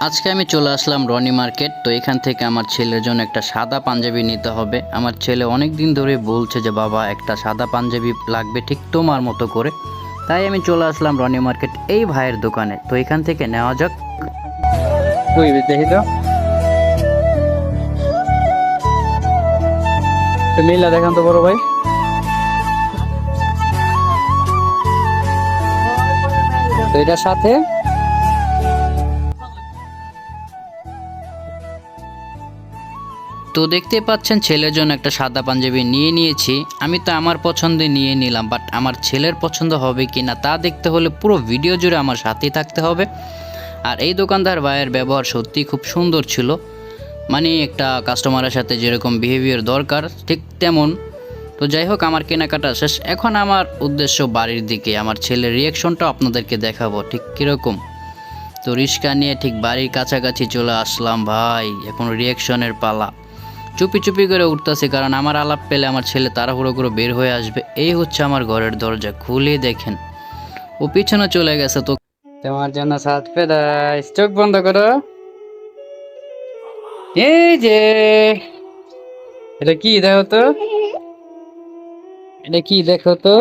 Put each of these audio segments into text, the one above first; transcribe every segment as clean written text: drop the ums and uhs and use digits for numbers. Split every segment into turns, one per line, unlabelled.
আজকে আমি চলে আসলাম রনি মার্কেট। তো এখান থেকে আমার ছেলের জন্য একটা সাদা পাঞ্জাবি নিতে হবে। আমার ছেলে অনেক দিন ধরে বলছে যে বাবা একটা সাদা পাঞ্জাবি লাগবে ঠিক তোমার মতো করে। তাই আমি চলে আসলাম রনি মার্কেট এই ভাইয়ের দোকানে। তো এখান থেকে নেওয়া যাক।
কই দেখি তো মিলা দেখান তো বড় ভাই। তো এটার সাথে
তো দেখতে পাচ্ছেন ছেলের জন্য একটা সাদা পাঞ্জাবি নিয়ে নিয়েছি। আমি তো আমার পছন্দে নিয়ে নিলাম, বাট আমার ছেলের পছন্দ হবে কি না তা দেখতে হলে পুরো ভিডিও জুড়ে আমার সাথেই থাকতে হবে। আর এই দোকানদার ভাইয়ের ব্যবহার সত্যিই খুব সুন্দর ছিল। মানে একটা কাস্টমারের সাথে যেরকম বিহেভিয়ার দরকার ঠিক তেমন। তো যাই হোক, আমার কেনাকাটা শেষ। এখন আমার উদ্দেশ্য বাড়ির দিকে। আমার ছেলের রিয়াকশনটা আপনাদেরকে দেখাবো ঠিক কীরকম। তো রিক্সা নিয়ে ঠিক বাড়ির কাছাকাছি চলে আসলাম ভাই। এখন রিয়াকশনের পালা। চুপি চুপি করে উঠতেছি, কারণ আমার আলাপ পেলে আমার ছেলে তাড়াহুড়ো করে বের হয়ে আসবে। এই হচ্ছে আমার ঘরের দরজা, খুলে দেখেন ও পিছনে চলে গেছে। তো
তোমার জন্য সাত পেদাইস, চোখ বন্ধ করো। এই যে এটা কি দেখো তো, এটা কি দেখো তো।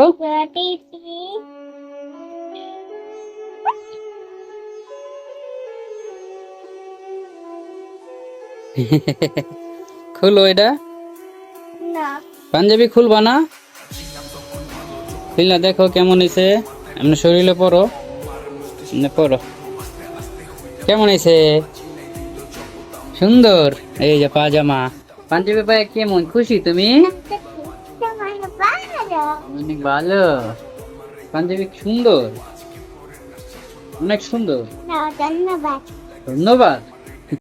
খুলো এটা। পাঞ্জাবি খুলবা না? খুলনা দেখো কেমন হয়েছে। এমনি শরীরে পরো, এমনি পরো। কেমন হয়েছে? সুন্দর। এই যে পাজামা পাঞ্জাবি পায়ে কেমন খুশি তুমি? অনেক ভালো। পাঞ্জাবি সুন্দর, অনেক সুন্দর। ধন্যবাদ।